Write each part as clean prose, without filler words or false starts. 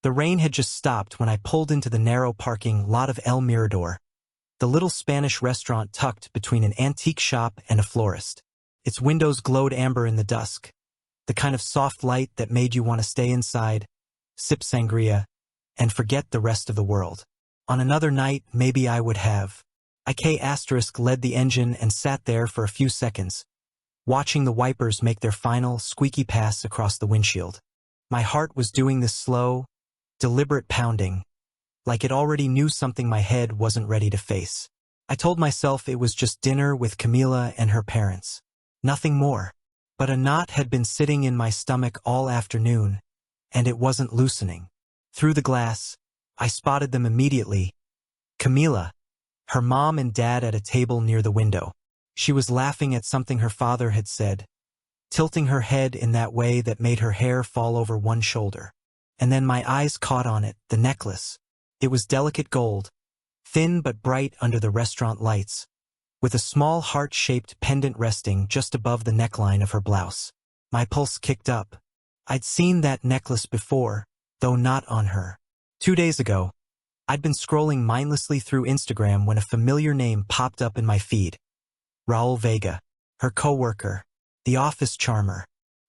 The rain had just stopped when I pulled into the narrow parking lot of El Mirador, the little Spanish restaurant tucked between an antique shop and a florist. Its windows glowed amber in the dusk, the kind of soft light that made you want to stay inside, sip sangria, and forget the rest of the world. On another night, maybe I would have. IK** led the engine and sat there for a few seconds, watching the wipers make their final, squeaky pass across the windshield. My heart was doing this slow, deliberate pounding, like it already knew something my head wasn't ready to face. I told myself it was just dinner with Camila and her parents. Nothing more. But a knot had been sitting in my stomach all afternoon, and it wasn't loosening. Through the glass, I spotted them immediately. Camila, her mom and dad at a table near the window. She was laughing at something her father had said, tilting her head in that way that made her hair fall over one shoulder. And then my eyes caught on it, the necklace. It was delicate gold, thin but bright under the restaurant lights, with a small heart-shaped pendant resting just above the neckline of her blouse. My pulse kicked up. I'd seen that necklace before, though not on her. 2 days ago, I'd been scrolling mindlessly through Instagram when a familiar name popped up in my feed. Raul Vega, her coworker, the office charmer,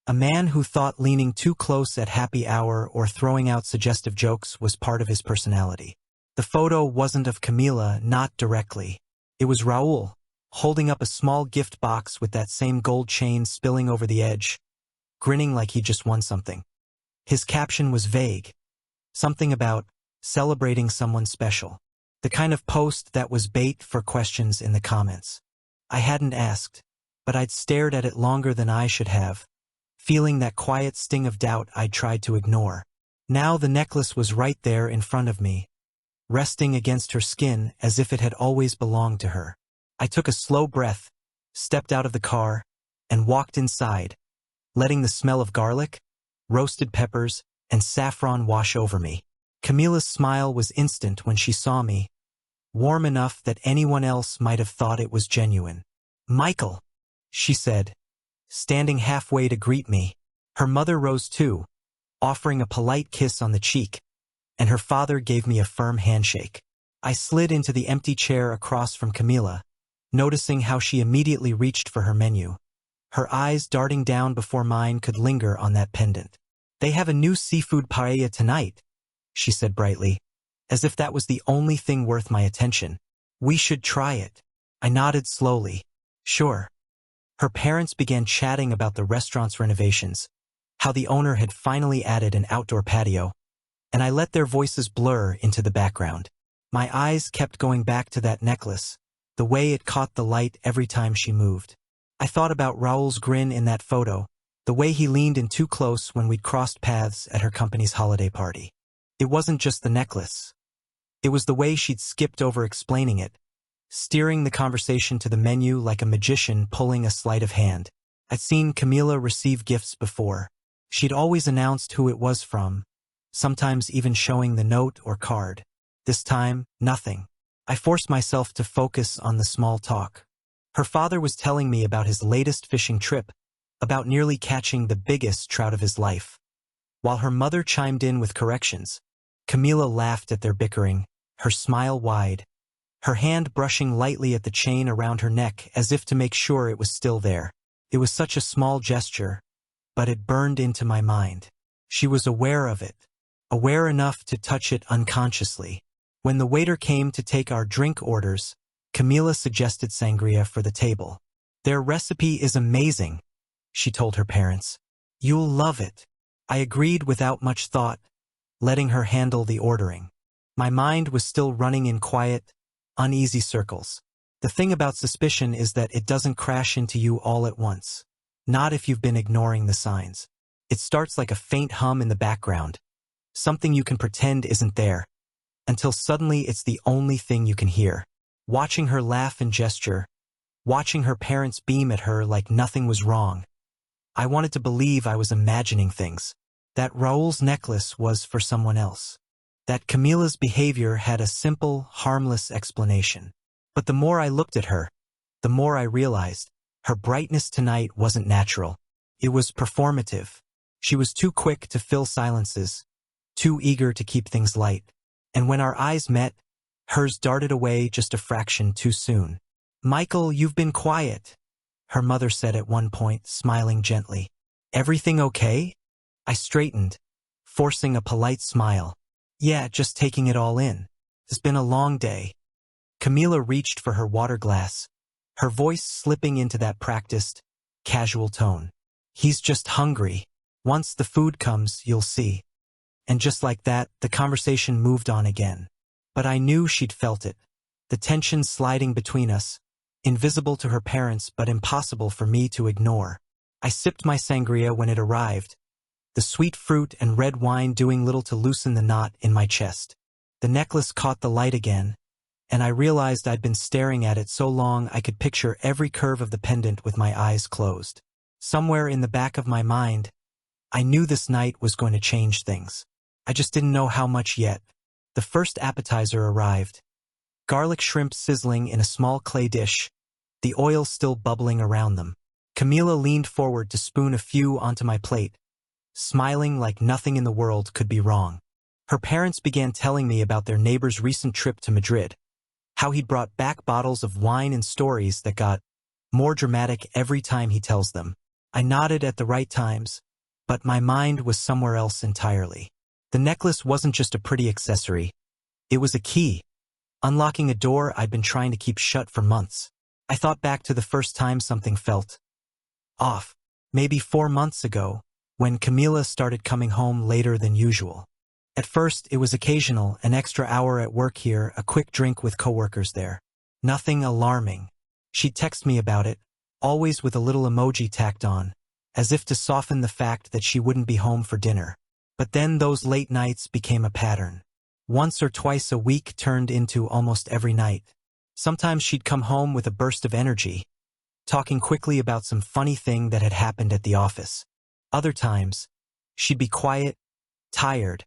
a man who thought leaning too close at happy hour or throwing out suggestive jokes was part of his personality. The photo wasn't of Camila, not directly. It was Raul, holding up a small gift box with that same gold chain spilling over the edge, grinning like he just won something. His caption was vague. Something about celebrating someone special. The kind of post that was bait for questions in the comments. I hadn't asked, but I'd stared at it longer than I should have, feeling that quiet sting of doubt I'd tried to ignore. Now the necklace was right there in front of me, resting against her skin as if it had always belonged to her. I took a slow breath, stepped out of the car, and walked inside, letting the smell of garlic, roasted peppers, and saffron wash over me. Camila's smile was instant when she saw me, warm enough that anyone else might have thought it was genuine. "Michael," she said, standing halfway to greet me. Her mother rose too, offering a polite kiss on the cheek, and her father gave me a firm handshake. I slid into the empty chair across from Camila, noticing how she immediately reached for her menu, her eyes darting down before mine could linger on that pendant. "They have a new seafood paella tonight," she said brightly, as if that was the only thing worth my attention. "We should try it." I nodded slowly. "Sure." Her parents began chatting about the restaurant's renovations, how the owner had finally added an outdoor patio, and I let their voices blur into the background. My eyes kept going back to that necklace, the way it caught the light every time she moved. I thought about Raul's grin in that photo, the way he leaned in too close when we'd crossed paths at her company's holiday party. It wasn't just the necklace. It was the way she'd skipped over explaining it, steering the conversation to the menu like a magician pulling a sleight of hand. I'd seen Camila receive gifts before. She'd always announced who it was from, sometimes even showing the note or card. This time, nothing. I forced myself to focus on the small talk. Her father was telling me about his latest fishing trip, about nearly catching the biggest trout of his life. While her mother chimed in with corrections, Camila laughed at their bickering, her smile wide, her hand brushing lightly at the chain around her neck as if to make sure it was still there. It was such a small gesture, but it burned into my mind. She was aware of it, aware enough to touch it unconsciously. When the waiter came to take our drink orders, Camila suggested sangria for the table. "Their recipe is amazing," she told her parents. "You'll love it." I agreed without much thought, letting her handle the ordering. My mind was still running in quiet, uneasy circles. The thing about suspicion is that it doesn't crash into you all at once. Not if you've been ignoring the signs. It starts like a faint hum in the background, something you can pretend isn't there, until suddenly it's the only thing you can hear. Watching her laugh and gesture, watching her parents beam at her like nothing was wrong. I wanted to believe I was imagining things, that Raul's necklace was for someone else, that Camila's behavior had a simple, harmless explanation. But the more I looked at her, the more I realized her brightness tonight wasn't natural. It was performative. She was too quick to fill silences, too eager to keep things light. And when our eyes met, hers darted away just a fraction too soon. "Michael, you've been quiet," her mother said at one point, smiling gently. "Everything okay?" I straightened, forcing a polite smile. "Yeah, just taking it all in. It's been a long day." Camila reached for her water glass, her voice slipping into that practiced, casual tone. "He's just hungry. Once the food comes, you'll see." And just like that, the conversation moved on again. But I knew she'd felt it. The tension sliding between us, invisible to her parents but impossible for me to ignore. I sipped my sangria when it arrived, the sweet fruit and red wine doing little to loosen the knot in my chest. The necklace caught the light again, and I realized I'd been staring at it so long I could picture every curve of the pendant with my eyes closed. Somewhere in the back of my mind, I knew this night was going to change things. I just didn't know how much yet. The first appetizer arrived. Garlic shrimp sizzling in a small clay dish, the oil still bubbling around them. Camila leaned forward to spoon a few onto my plate, smiling like nothing in the world could be wrong. Her parents began telling me about their neighbor's recent trip to Madrid, how he'd brought back bottles of wine and stories that got more dramatic every time he tells them. I nodded at the right times, but my mind was somewhere else entirely. The necklace wasn't just a pretty accessory. It was a key, unlocking a door I'd been trying to keep shut for months. I thought back to the first time something felt off, maybe 4 months ago, when Camila started coming home later than usual. At first, it was occasional, an extra hour at work here, a quick drink with coworkers there. Nothing alarming. She'd text me about it, always with a little emoji tacked on, as if to soften the fact that she wouldn't be home for dinner. But then those late nights became a pattern. Once or twice a week turned into almost every night. Sometimes she'd come home with a burst of energy, talking quickly about some funny thing that had happened at the office. Other times, she'd be quiet, tired,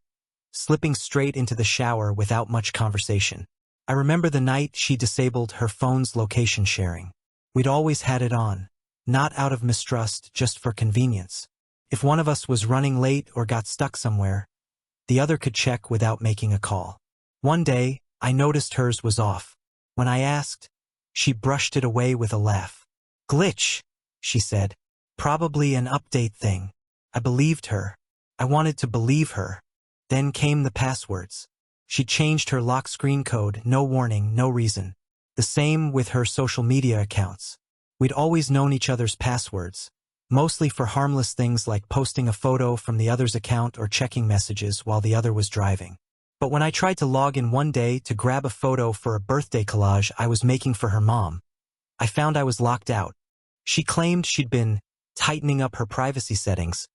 slipping straight into the shower without much conversation. I remember the night she disabled her phone's location sharing. We'd always had it on, not out of mistrust, just for convenience. If one of us was running late or got stuck somewhere, the other could check without making a call. One day, I noticed hers was off. When I asked, she brushed it away with a laugh. "Glitch," she said. "Probably an update thing." I believed her. I wanted to believe her. Then came the passwords. She changed her lock screen code, no warning, no reason. The same with her social media accounts. We'd always known each other's passwords, mostly for harmless things like posting a photo from the other's account or checking messages while the other was driving. But when I tried to log in one day to grab a photo for a birthday collage I was making for her mom, I found I was locked out. She claimed she'd been tightening up her privacy settings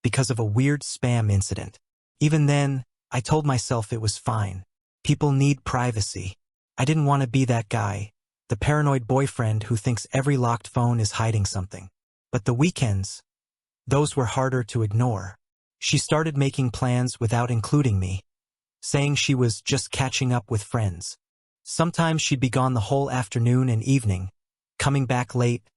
because of a weird spam incident. Even then, I told myself it was fine. People need privacy. I didn't want to be that guy, the paranoid boyfriend who thinks every locked phone is hiding something. But the weekends, those were harder to ignore. She started making plans without including me, saying she was just catching up with friends. Sometimes she'd be gone the whole afternoon and evening, coming back late,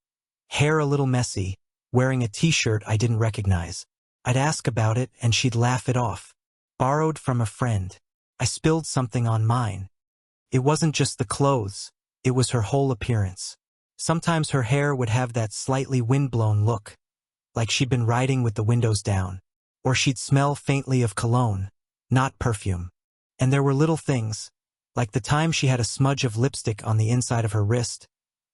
hair a little messy, wearing a t-shirt I didn't recognize. I'd ask about it and she'd laugh it off. Borrowed from a friend. I spilled something on mine. It wasn't just the clothes, it was her whole appearance. Sometimes her hair would have that slightly windblown look, like she'd been riding with the windows down. Or she'd smell faintly of cologne, not perfume. And there were little things, like the time she had a smudge of lipstick on the inside of her wrist,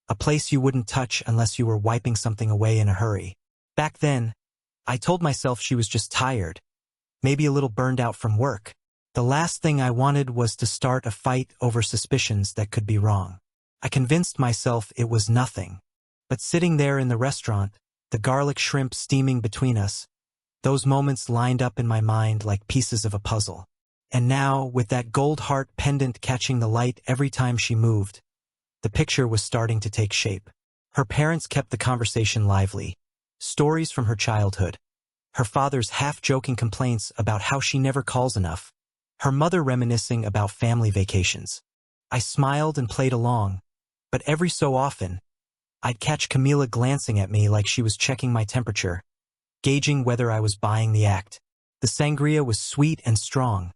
a place you wouldn't touch unless you were wiping something away in a hurry. Back then, I told myself she was just tired, maybe a little burned out from work. The last thing I wanted was to start a fight over suspicions that could be wrong. I convinced myself it was nothing. But sitting there in the restaurant, the garlic shrimp steaming between us, those moments lined up in my mind like pieces of a puzzle. And now, with that gold heart pendant catching the light every time she moved, the picture was starting to take shape. Her parents kept the conversation lively. Stories from her childhood. Her father's half-joking complaints about how she never calls enough. Her mother reminiscing about family vacations. I smiled and played along, but every so often, I'd catch Camila glancing at me like she was checking my temperature, gauging whether I was buying the act. The sangria was sweet and strong,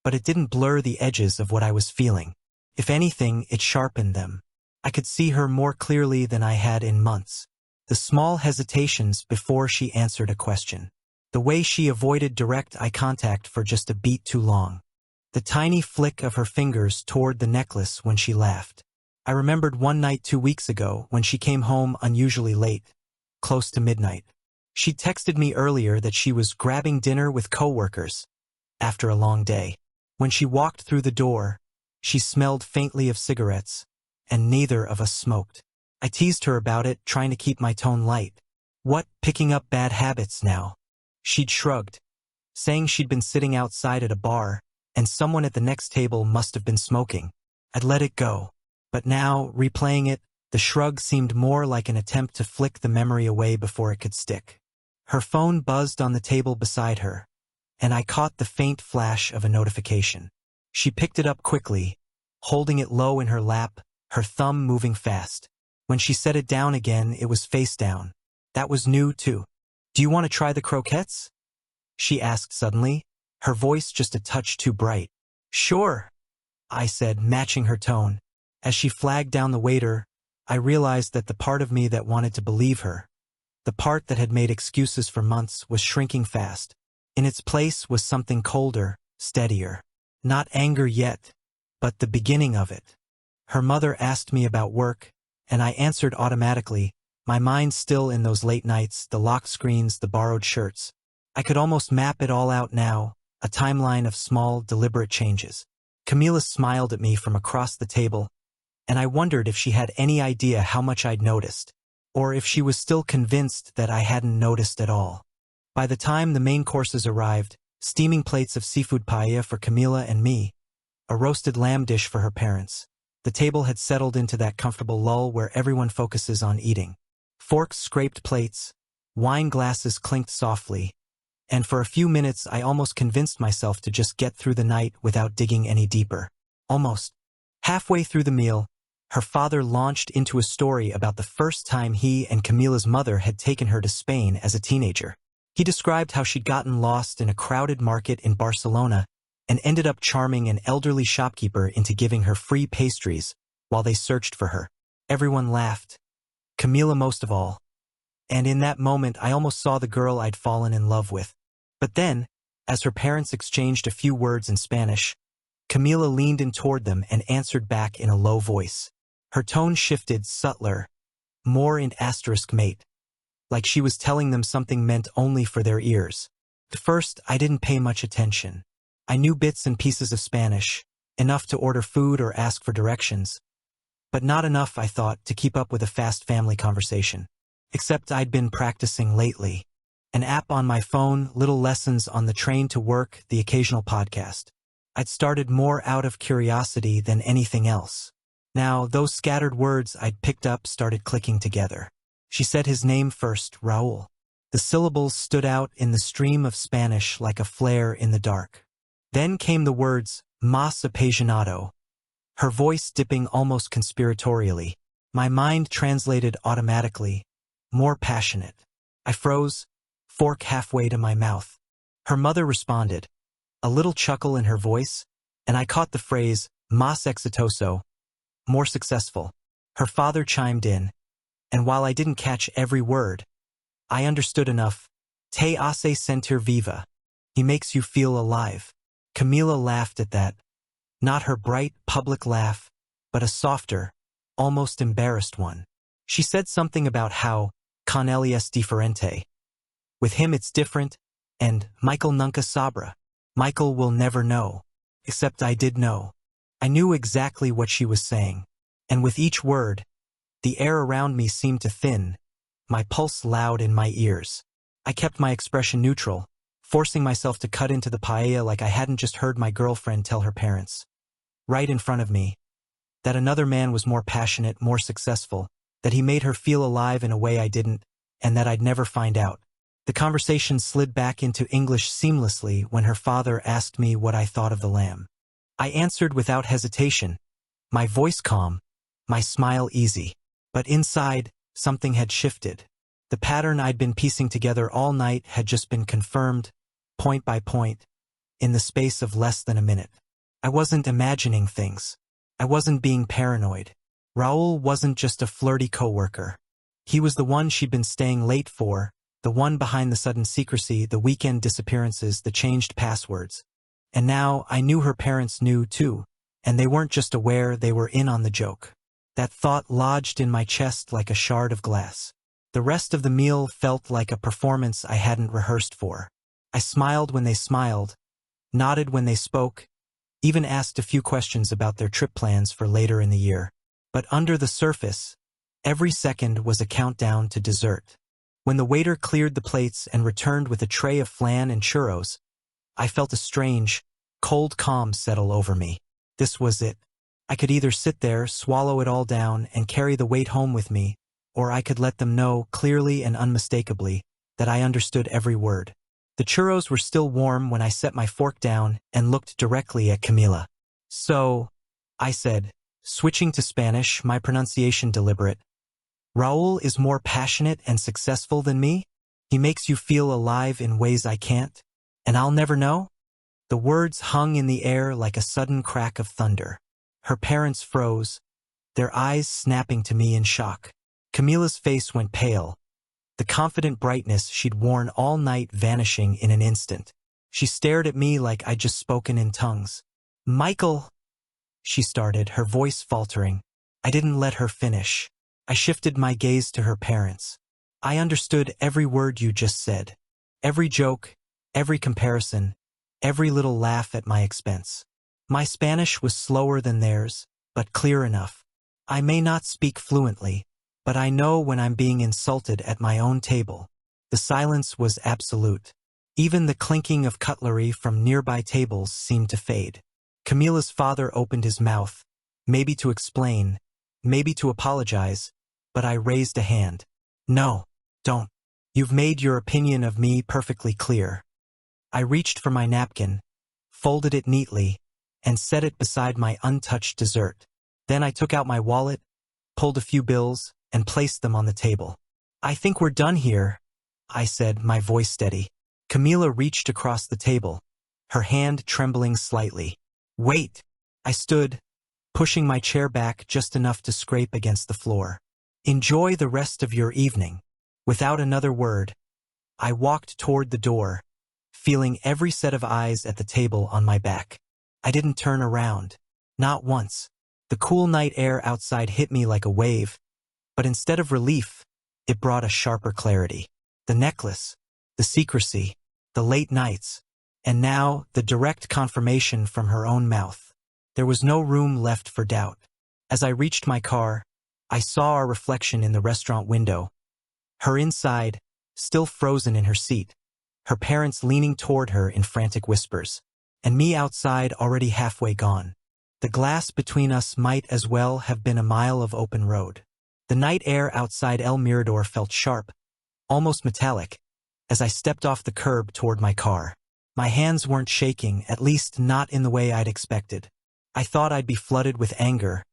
but it didn't blur the edges of what I was feeling. If anything, it sharpened them. I could see her more clearly than I had in months. The small hesitations before she answered a question. The way she avoided direct eye contact for just a beat too long. The tiny flick of her fingers toward the necklace when she laughed. I remembered one night 2 weeks ago when she came home unusually late, close to midnight. She texted me earlier that she was grabbing dinner with coworkers after a long day. When she walked through the door, she smelled faintly of cigarettes, and neither of us smoked. I teased her about it, trying to keep my tone light. What, picking up bad habits now? She'd shrugged, saying she'd been sitting outside at a bar, and someone at the next table must have been smoking. I'd let it go. But now, replaying it, the shrug seemed more like an attempt to flick the memory away before it could stick. Her phone buzzed on the table beside her, and I caught the faint flash of a notification. She picked it up quickly, holding it low in her lap, her thumb moving fast. When she set it down again, it was face down. That was new, too. "Do you want to try the croquettes?" she asked suddenly, her voice just a touch too bright. "Sure," I said, matching her tone. As she flagged down the waiter, I realized that the part of me that wanted to believe her, the part that had made excuses for months, was shrinking fast. In its place was something colder, steadier. Not anger yet, but the beginning of it. Her mother asked me about work, and I answered automatically, my mind still in those late nights, the locked screens, the borrowed shirts. I could almost map it all out now, a timeline of small, deliberate changes. Camila smiled at me from across the table, and I wondered if she had any idea how much I'd noticed, or if she was still convinced that I hadn't noticed at all. By the time the main courses arrived, steaming plates of seafood paella for Camila and me, a roasted lamb dish for her parents, the table had settled into that comfortable lull where everyone focuses on eating. Forks scraped plates, wine glasses clinked softly, and for a few minutes I almost convinced myself to just get through the night without digging any deeper. Almost. Halfway through the meal, her father launched into a story about the first time he and Camila's mother had taken her to Spain as a teenager. He described how she'd gotten lost in a crowded market in Barcelona and ended up charming an elderly shopkeeper into giving her free pastries while they searched for her. Everyone laughed, Camila most of all, and in that moment I almost saw the girl I'd fallen in love with. But then, as her parents exchanged a few words in Spanish, Camila leaned in toward them and answered back in a low voice. Her tone shifted, subtler, more in asterisk mate, like she was telling them something meant only for their ears. At first, I didn't pay much attention. I knew bits and pieces of Spanish, enough to order food or ask for directions, but not enough, I thought, to keep up with a fast family conversation. Except I'd been practicing lately. An app on my phone, little lessons on the train to work, the occasional podcast. I'd started more out of curiosity than anything else. Now, those scattered words I'd picked up started clicking together. She said his name first, Raúl. The syllables stood out in the stream of Spanish like a flare in the dark. Then came the words, más apasionado, her voice dipping almost conspiratorially. My mind translated automatically, more passionate. I froze, fork halfway to my mouth. Her mother responded, a little chuckle in her voice, and I caught the phrase, más exitoso, more successful. Her father chimed in, and while I didn't catch every word, I understood enough. Te hace sentir viva. He makes you feel alive. Camila laughed at that. Not her bright, public laugh, but a softer, almost embarrassed one. She said something about how, con él es diferente. With him it's different, and Michael nunca sabrá. Michael will never know. Except I did know. I knew exactly what she was saying. And with each word, the air around me seemed to thin, my pulse loud in my ears. I kept my expression neutral, forcing myself to cut into the paella like I hadn't just heard my girlfriend tell her parents, right in front of me, that another man was more passionate, more successful, that he made her feel alive in a way I didn't, and that I'd never find out. The conversation slid back into English seamlessly when her father asked me what I thought of the lamb. I answered without hesitation, my voice calm, my smile easy. But inside, something had shifted. The pattern I'd been piecing together all night had just been confirmed. point by point, in the space of less than a minute. I wasn't imagining things. I wasn't being paranoid. Raoul wasn't just a flirty coworker. He was the one she'd been staying late for, the one behind the sudden secrecy, the weekend disappearances, the changed passwords. And now I knew her parents knew too, and they weren't just aware, they were in on the joke. That thought lodged in my chest like a shard of glass. The rest of the meal felt like a performance I hadn't rehearsed for. I smiled when they smiled, nodded when they spoke, even asked a few questions about their trip plans for later in the year. But under the surface, every second was a countdown to dessert. When the waiter cleared the plates and returned with a tray of flan and churros, I felt a strange, cold calm settle over me. This was it. I could either sit there, swallow it all down, and carry the weight home with me, or I could let them know, clearly and unmistakably, that I understood every word. The churros were still warm when I set my fork down and looked directly at Camila. "So," I said, switching to Spanish, my pronunciation deliberate, "Raoul is more passionate and successful than me? He makes you feel alive in ways I can't? And I'll never know?" The words hung in the air like a sudden crack of thunder. Her parents froze, their eyes snapping to me in shock. Camila's face went pale, the confident brightness she'd worn all night vanishing in an instant. She stared at me like I'd just spoken in tongues. "Michael," she started, her voice faltering. I didn't let her finish. I shifted my gaze to her parents. "I understood every word you just said. Every joke, every comparison, every little laugh at my expense. My Spanish was slower than theirs, but clear enough. I may not speak fluently, but I know when I'm being insulted at my own table." The silence was absolute. Even the clinking of cutlery from nearby tables seemed to fade. Camila's father opened his mouth, maybe to explain, maybe to apologize, but I raised a hand. "No, don't. You've made your opinion of me perfectly clear." I reached for my napkin, folded it neatly, and set it beside my untouched dessert. Then I took out my wallet, pulled a few bills, and placed them on the table. "I think we're done here," I said, my voice steady. Camila reached across the table, her hand trembling slightly. "Wait!" I stood, pushing my chair back just enough to scrape against the floor. "Enjoy the rest of your evening." Without another word, I walked toward the door, feeling every set of eyes at the table on my back. I didn't turn around. Not once. The cool night air outside hit me like a wave, but instead of relief, it brought a sharper clarity. The necklace, the secrecy, the late nights, and now the direct confirmation from her own mouth. There was no room left for doubt. As I reached my car, I saw our reflection in the restaurant window. Her inside, still frozen in her seat, her parents leaning toward her in frantic whispers, and me outside already halfway gone. The glass between us might as well have been a mile of open road. The night air outside El Mirador felt sharp, almost metallic, as I stepped off the curb toward my car. My hands weren't shaking, at least not in the way I'd expected. I thought I'd be flooded with anger,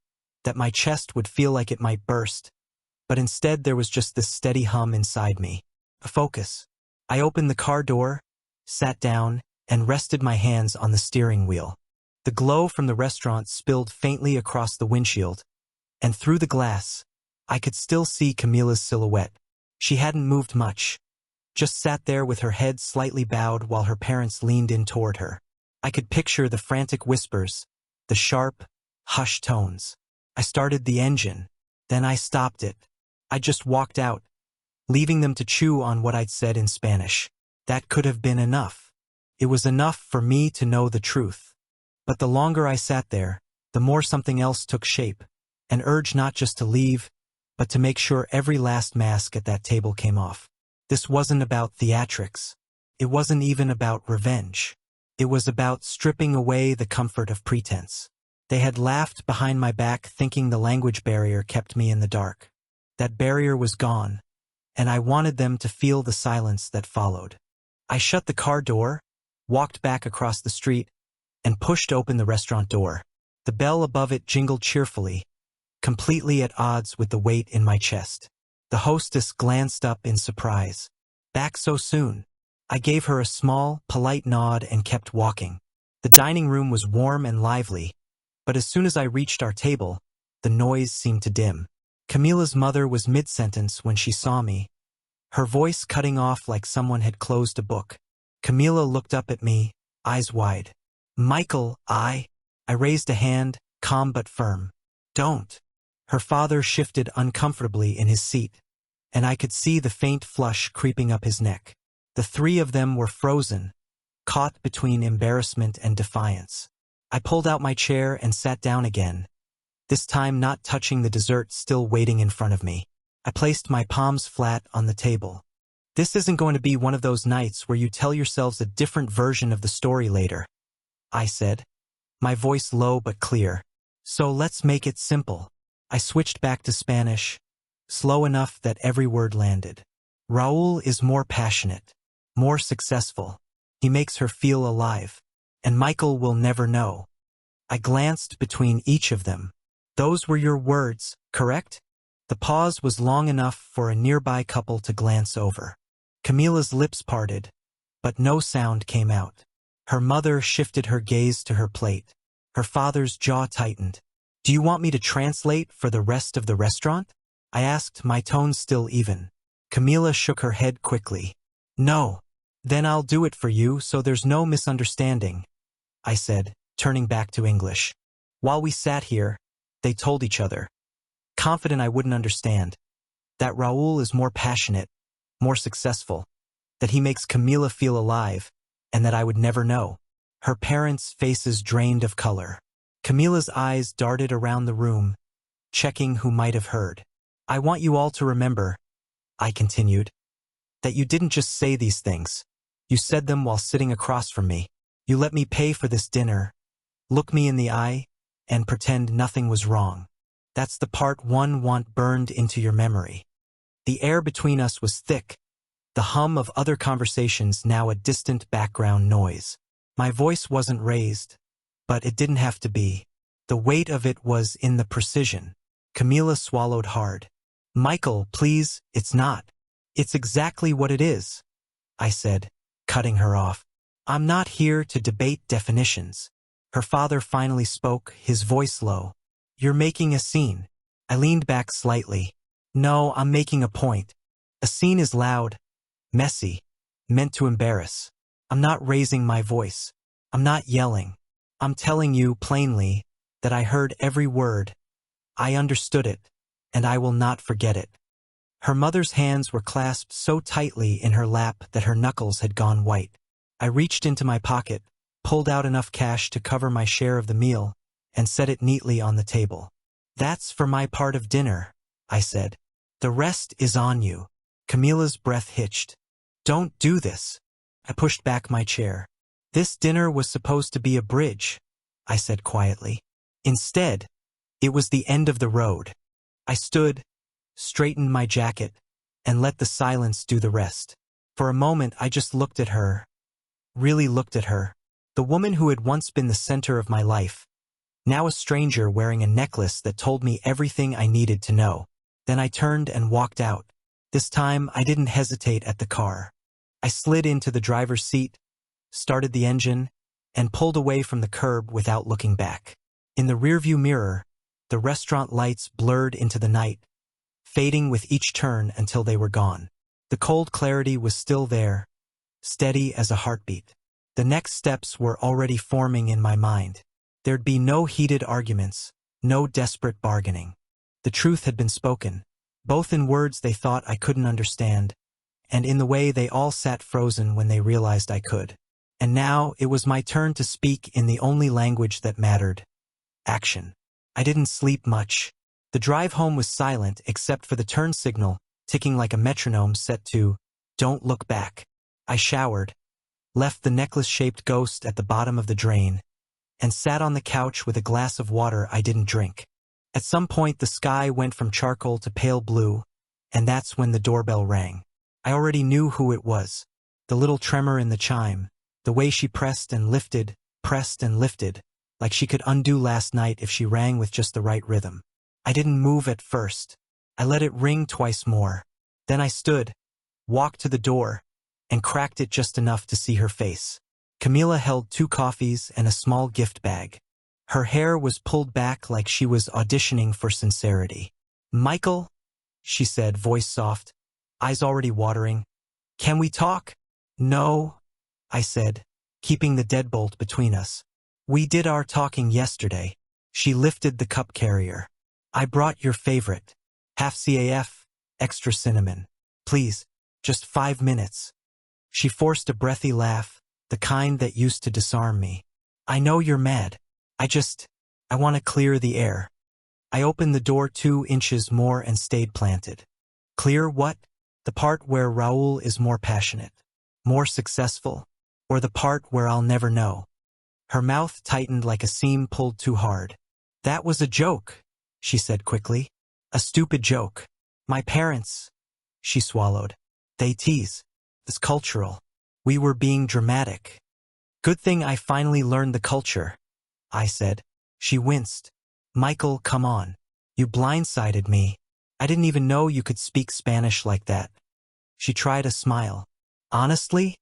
that my chest would feel like it might burst, but instead there was just this steady hum inside me. A focus. I opened the car door, sat down, and rested my hands on the steering wheel. The glow from the restaurant spilled faintly across the windshield, and through the glass, I could still see Camila's silhouette. She hadn't moved much, just sat there with her head slightly bowed while her parents leaned in toward her. I could picture the frantic whispers, the sharp, hushed tones. I started the engine, then I stopped it. I just walked out, leaving them to chew on what I'd said in Spanish. That could have been enough. It was enough for me to know the truth. But the longer I sat there, the more something else took shape, an urge not just to leave, but to make sure every last mask at that table came off. This wasn't about theatrics. It wasn't even about revenge. It was about stripping away the comfort of pretense. They had laughed behind my back, thinking the language barrier kept me in the dark. That barrier was gone, and I wanted them to feel the silence that followed. I shut the car door, walked back across the street, and pushed open the restaurant door. The bell above it jingled cheerfully, completely at odds with the weight in my chest. The hostess glanced up in surprise. "Back so soon?" I gave her a small, polite nod and kept walking. The dining room was warm and lively, but as soon as I reached our table, the noise seemed to dim. Camila's mother was mid-sentence when she saw me, her voice cutting off like someone had closed a book. Camila looked up at me, eyes wide. Michael, I raised a hand, calm but firm. Don't. Her father shifted uncomfortably in his seat, and I could see the faint flush creeping up his neck. The three of them were frozen, caught between embarrassment and defiance. I pulled out my chair and sat down again, this time not touching the dessert still waiting in front of me. I placed my palms flat on the table. This isn't going to be one of those nights where you tell yourselves a different version of the story later, I said, my voice low but clear. So let's make it simple. I switched back to Spanish, slow enough that every word landed. Raúl is more passionate, more successful. He makes her feel alive. And Michael will never know. I glanced between each of them. Those were your words, correct? The pause was long enough for a nearby couple to glance over. Camila's lips parted, but no sound came out. Her mother shifted her gaze to her plate. Her father's jaw tightened. Do you want me to translate for the rest of the restaurant? I asked, my tone still even. Camila shook her head quickly. No. Then I'll do it for you so there's no misunderstanding, I said, turning back to English. While we sat here, they told each other, confident I wouldn't understand, that Raúl is more passionate, more successful, that he makes Camila feel alive, and that I would never know. Her parents' faces drained of color. Camila's eyes darted around the room, checking who might have heard. I want you all to remember, I continued, that you didn't just say these things. You said them while sitting across from me. You let me pay for this dinner, look me in the eye, and pretend nothing was wrong. That's the part one want burned into your memory. The air between us was thick, the hum of other conversations now a distant background noise. My voice wasn't raised, but it didn't have to be. The weight of it was in the precision. Camila swallowed hard. Michael, please, it's not. It's exactly what it is, I said, cutting her off. I'm not here to debate definitions. Her father finally spoke, his voice low. You're making a scene. I leaned back slightly. No, I'm making a point. A scene is loud, messy, meant to embarrass. I'm not raising my voice. I'm not yelling. I'm telling you plainly that I heard every word. I understood it, and I will not forget it. Her mother's hands were clasped so tightly in her lap that her knuckles had gone white. I reached into my pocket, pulled out enough cash to cover my share of the meal, and set it neatly on the table. That's for my part of dinner, I said. The rest is on you. Camila's breath hitched. Don't do this. I pushed back my chair. This dinner was supposed to be a bridge, I said quietly. Instead, it was the end of the road. I stood, straightened my jacket, and let the silence do the rest. For a moment I just looked at her, really looked at her, the woman who had once been the center of my life, now a stranger wearing a necklace that told me everything I needed to know. Then I turned and walked out. This time I didn't hesitate at the car. I slid into the driver's seat, started the engine, and pulled away from the curb without looking back. In the rearview mirror, the restaurant lights blurred into the night, fading with each turn until they were gone. The cold clarity was still there, steady as a heartbeat. The next steps were already forming in my mind. There'd be no heated arguments, no desperate bargaining. The truth had been spoken, both in words they thought I couldn't understand, and in the way they all sat frozen when they realized I could. And now it was my turn to speak in the only language that mattered: action. I didn't sleep much. The drive home was silent except for the turn signal, ticking like a metronome set to "Don't look back." I showered, left the necklace-shaped ghost at the bottom of the drain, and sat on the couch with a glass of water I didn't drink. At some point the sky went from charcoal to pale blue, and that's when the doorbell rang. I already knew who it was. The little tremor in the chime, the way she pressed and lifted, like she could undo last night if she rang with just the right rhythm. I didn't move at first. I let it ring twice more. Then I stood, walked to the door, and cracked it just enough to see her face. Camila held 2 coffees and a small gift bag. Her hair was pulled back like she was auditioning for sincerity. "Michael," she said, voice soft, eyes already watering. "Can we talk?" "No," I said, keeping the deadbolt between us. "We did our talking yesterday." She lifted the cup carrier. "I brought your favorite. Half CAF, extra cinnamon. Please, just 5 minutes." She forced a breathy laugh, the kind that used to disarm me. "I know you're mad. I want to clear the air." I opened the door 2 inches more and stayed planted. "Clear what? The part where Raul is more passionate, more successful, or the part where I'll never know?" Her mouth tightened like a seam pulled too hard. "That was a joke," she said quickly. "A stupid joke. My parents," she swallowed. "They tease. It's cultural. We were being dramatic." "Good thing I finally learned the culture," I said. She winced. "Michael, come on. You blindsided me. I didn't even know you could speak Spanish like that." She tried a smile. "Honestly,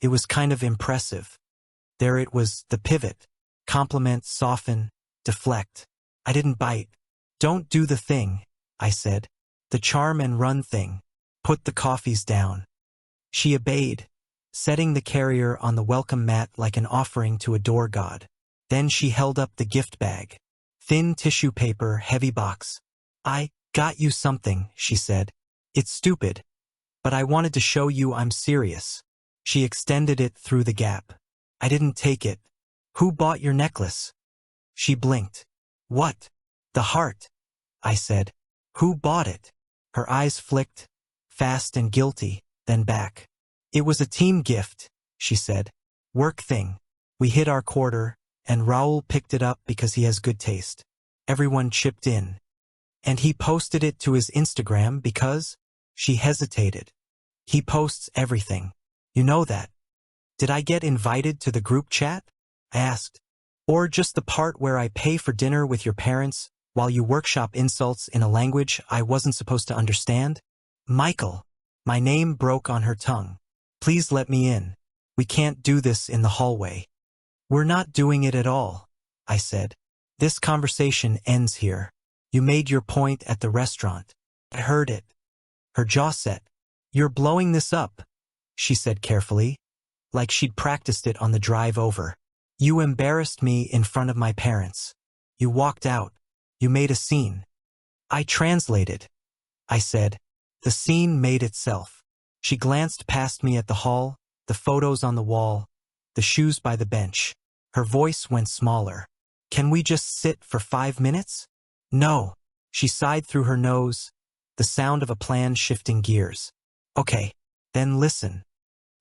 it was kind of impressive." There it was, the pivot. Compliment, soften, deflect. I didn't bite. "Don't do the thing," I said. "The charm and run thing. Put the coffees down." She obeyed, setting the carrier on the welcome mat like an offering to a door god. Then she held up the gift bag. Thin tissue paper, heavy box. "I got you something," she said. "It's stupid, but I wanted to show you I'm serious." She extended it through the gap. I didn't take it. "Who bought your necklace?" She blinked. "What?" "The heart," I said. "Who bought it?" Her eyes flicked, fast and guilty, then back. "It was a team gift," she said. "Work thing. We hit our quarter, and Raul picked it up because he has good taste." Everyone chipped in. "And he posted it to his Instagram because—" She hesitated. "He posts everything. You know that." "Did I get invited to the group chat?" I asked. "Or just the part where I pay for dinner with your parents while you workshop insults in a language I wasn't supposed to understand?" "Michael." My name broke on her tongue. "Please let me in. We can't do this in the hallway." "We're not doing it at all," I said. "This conversation ends here. You made your point at the restaurant. I heard it." Her jaw set. "You're blowing this up," she said carefully, like she'd practiced it on the drive over. "You embarrassed me in front of my parents. You walked out. You made a scene." "I translated," I said. "The scene made itself." She glanced past me at the hall, the photos on the wall, the shoes by the bench. Her voice went smaller. "Can we just sit for 5 minutes?" "No." She sighed through her nose, the sound of a plan shifting gears. "Okay, then listen."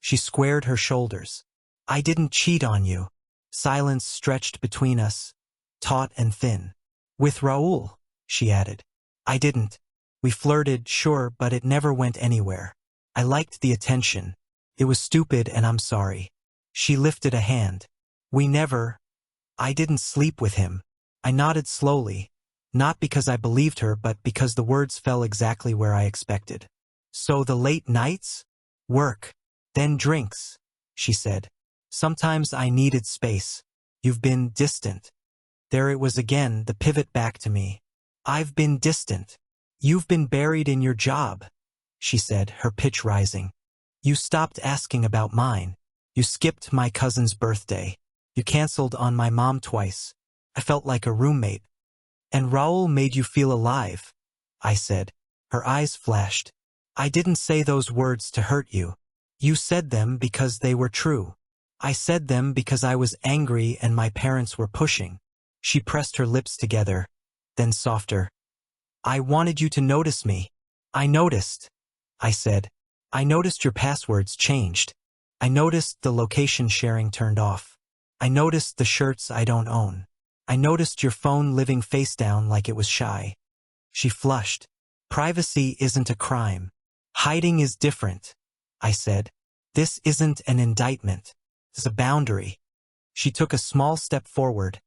She squared her shoulders. "I didn't cheat on you." Silence stretched between us, taut and thin. "With Raul," she added. "I didn't. We flirted, sure, but it never went anywhere. I liked the attention. It was stupid and I'm sorry." She lifted a hand. I didn't sleep with him." I nodded slowly, not because I believed her, but because the words fell exactly where I expected. "So the late nights? Work. Then drinks," she said. "Sometimes I needed space. You've been distant." There it was again, the pivot back to me. "I've been distant. You've been buried in your job," she said, her pitch rising. "You stopped asking about mine. You skipped my cousin's birthday. You canceled on my mom twice. I felt like a roommate." "And Raul made you feel alive," I said. Her eyes flashed. "I didn't say those words to hurt you. You said them because they were true. I said them because I was angry and my parents were pushing." She pressed her lips together, then softer. "I wanted you to notice me." "I noticed," I said. "I noticed your passwords changed. I noticed the location sharing turned off. I noticed the shirts I don't own. I noticed your phone living face down like it was shy." She flushed. "Privacy isn't a crime. Hiding is different," I said. "This isn't an indictment. It's a boundary." She took a small step forward,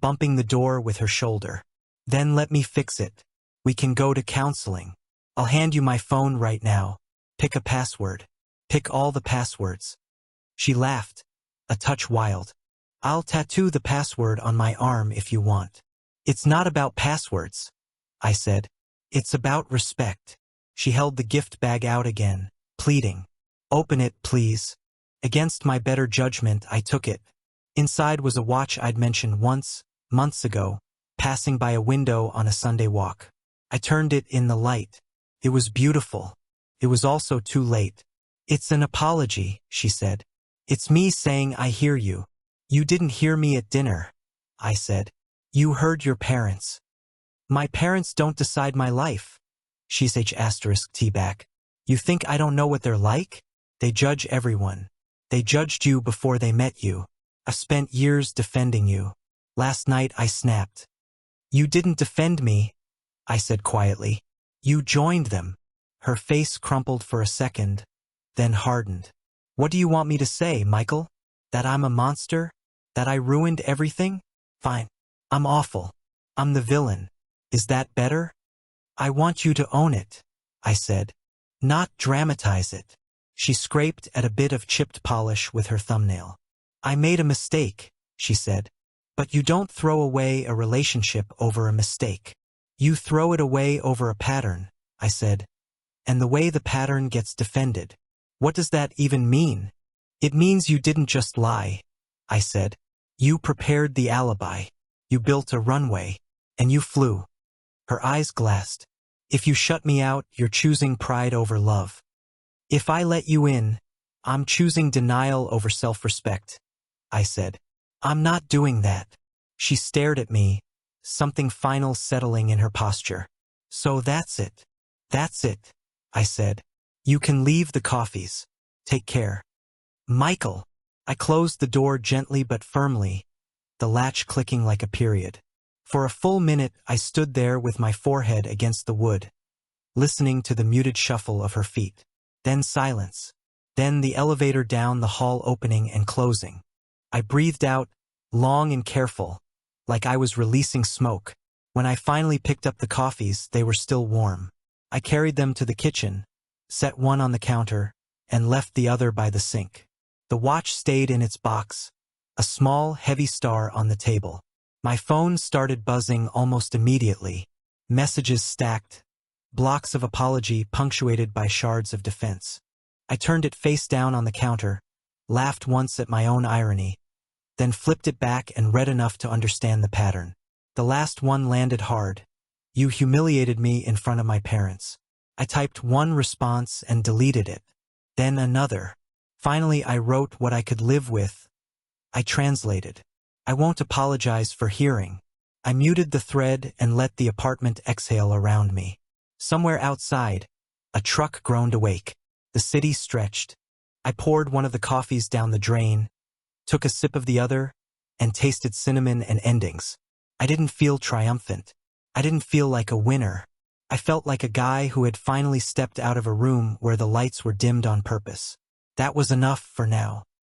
bumping the door with her shoulder. "Then let me fix it. We can go to counseling. I'll hand you my phone right now. Pick a password." Pick all the passwords. She laughed, a touch wild. I'll tattoo the password on my arm if you want. It's not about passwords, I said. It's about respect. She held the gift bag out again, pleading. Open it, please. Against my better judgment, I took it. Inside was a watch I'd mentioned once, months ago, passing by a window on a Sunday walk. I turned it in the light. It was beautiful. It was also too late. It's an apology, she said. It's me saying I hear you. You didn't hear me at dinner, I said. You heard your parents. My parents don't decide my life. She's T back. You think I don't know what they're like? They judge everyone. They judged you before they met you. I've spent years defending you. Last night I snapped. You didn't defend me, I said quietly. You joined them. Her face crumpled for a second, then hardened. What do you want me to say, Michael? That I'm a monster? That I ruined everything? Fine. I'm awful. I'm the villain. Is that better? I want you to own it, I said. Not dramatize it. She scraped at a bit of chipped polish with her thumbnail. I made a mistake, she said. But you don't throw away a relationship over a mistake. You throw it away over a pattern, I said. And the way the pattern gets defended. What does that even mean? It means you didn't just lie, I said. You prepared the alibi. You built a runway. And you flew. Her eyes glassed. If you shut me out, you're choosing pride over love. If I let you in, I'm choosing denial over self-respect, I said. I'm not doing that. She stared at me, something final settling in her posture. So that's it. That's it, I said. You can leave the coffees. Take care. Michael. I closed the door gently but firmly, the latch clicking like a period. For a full minute, I stood there with my forehead against the wood, listening to the muted shuffle of her feet. Then silence. Then the elevator down the hall opening and closing. I breathed out, long and careful, like I was releasing smoke. When I finally picked up the coffees, they were still warm. I carried them to the kitchen, set one on the counter, and left the other by the sink. The watch stayed in its box, a small, heavy star on the table. My phone started buzzing almost immediately. Messages stacked, blocks of apology punctuated by shards of defense. I turned it face down on the counter, laughed once at my own irony, then flipped it back and read enough to understand the pattern. The last one landed hard. You humiliated me in front of my parents. I typed one response and deleted it. Then another. Finally, I wrote what I could live with. I translated. I won't apologize for hearing. I muted the thread and let the apartment exhale around me. Somewhere outside, a truck groaned awake. The city stretched. I poured one of the coffees down the drain, took a sip of the other, and tasted cinnamon and endings. I didn't feel triumphant. I didn't feel like a winner. I felt like a guy who had finally stepped out of a room where the lights were dimmed on purpose. That was enough for now.